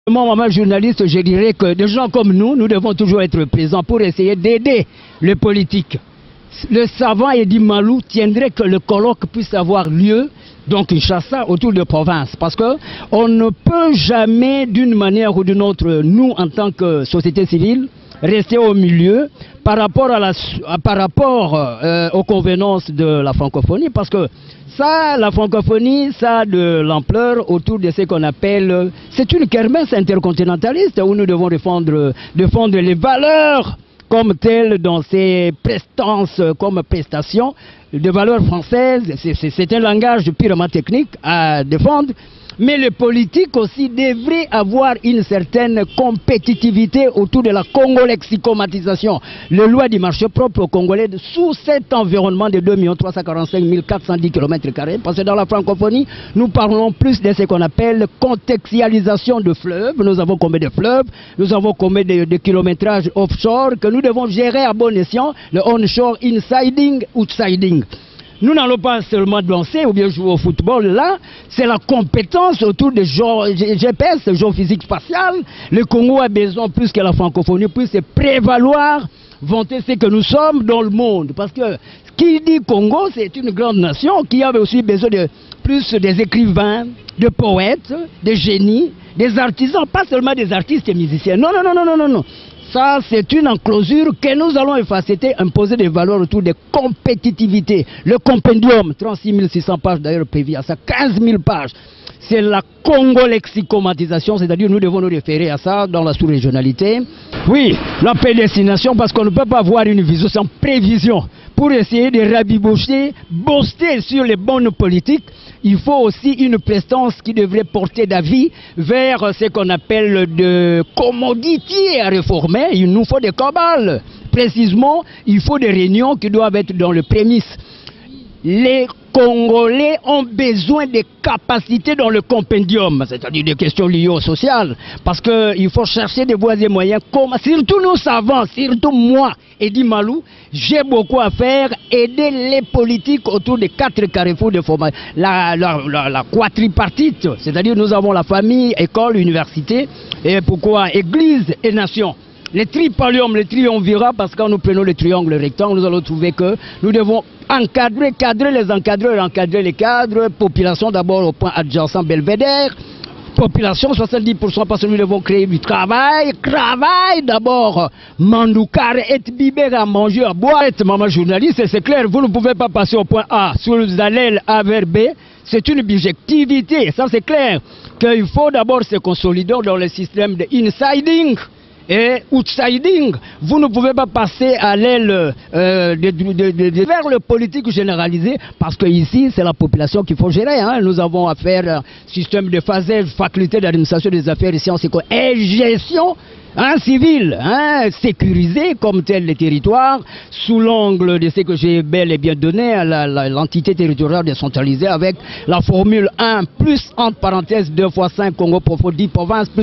Moi, maman journaliste, je dirais que des gens comme nous devons toujours être présents pour essayer d'aider les politiques. Le savant Edi Malou tiendrait que le colloque puisse avoir lieu, donc Kinshasa, autour de province. Parce que on ne peut jamais, d'une manière ou d'une autre, nous, en tant que société civile, rester au milieu par rapport aux convenances de la francophonie. Parce que ça, la francophonie, ça a de l'ampleur autour de ce qu'on appelle... C'est une kermesse intercontinentaliste où nous devons défendre les valeurs comme telles dans ces prestances, comme prestations, de valeurs françaises. C'est un langage purement technique à défendre. Mais les politiques aussi devraient avoir une certaine compétitivité autour de la congolexicomatisation. Le loi du marché propre au Congolais sous cet environnement de 2 345 410 km². Parce que dans la francophonie, nous parlons plus de ce qu'on appelle contextualisation de fleuves. Nous avons combien de fleuves, nous avons combien de kilométrages offshore que nous devons gérer à bon escient, le onshore, insiding, outsiding. Nous n'allons pas seulement danser ou bien jouer au football là, c'est la compétence autour des GPS, géophysique spatiale. Le Congo a besoin plus que la francophonie puisse prévaloir, vanter ce que nous sommes dans le monde. Parce que qui dit Congo, c'est une grande nation qui avait aussi besoin de plus des écrivains, de poètes, des génies, des artisans, pas seulement des artistes et musiciens. Non, non, non, non, non, non. Ça, c'est une enclosure que nous allons effacer, imposer des valeurs autour de compétitivité. Le compendium, 36 600 pages d'ailleurs prévu à ça, 15 000 pages. C'est la congolexicomatisation, c'est-à-dire nous devons nous référer à ça dans la sous-régionalité. Oui, la prédestination, parce qu'on ne peut pas avoir une vision sans prévision. Pour essayer de rabibocher, booster sur les bonnes politiques, il faut aussi une prestance qui devrait porter d'avis vers ce qu'on appelle de commodités à réformer. Il nous faut des cabales. Précisément, il faut des réunions qui doivent être dans le prémisse. Les Congolais ont besoin de capacités dans le compendium, c'est-à-dire des questions liées au social, parce qu'il faut chercher des voies et moyens, surtout nous savants, surtout moi, Edi Malou, j'ai beaucoup à faire, aider les politiques autour des 4 carrefours de formation, la quadripartite, c'est-à-dire nous avons la famille, école, université, et pourquoi église et nation. Les tripalium, les triumvirats, parce que quand nous prenons le triangle rectangle, nous allons trouver que nous devons cadrer les encadreurs, encadrer les cadres, population d'abord au point adjacent Belvédère, population 70% parce que nous devons créer du travail d'abord, mandoukar et biber à manger, à boire, maman journaliste, c'est clair, vous ne pouvez pas passer au point A, sur les allèles A vers B, c'est une objectivité, ça c'est clair, qu'il faut d'abord se consolider dans le système de insiding, et outsiding, vous ne pouvez pas passer à l'aile vers le politique généralisé parce que ici c'est la population qu'il faut gérer. Hein. Nous avons affaire à un système de phasage, faculté d'administration des affaires et sciences et gestion civile, sécurisée comme tel les territoires sous l'angle de ce que j'ai bel et bien donné à l'entité territoriale décentralisée avec la formule 1 plus entre parenthèses 2 fois 5 Congo profond 10 provinces plus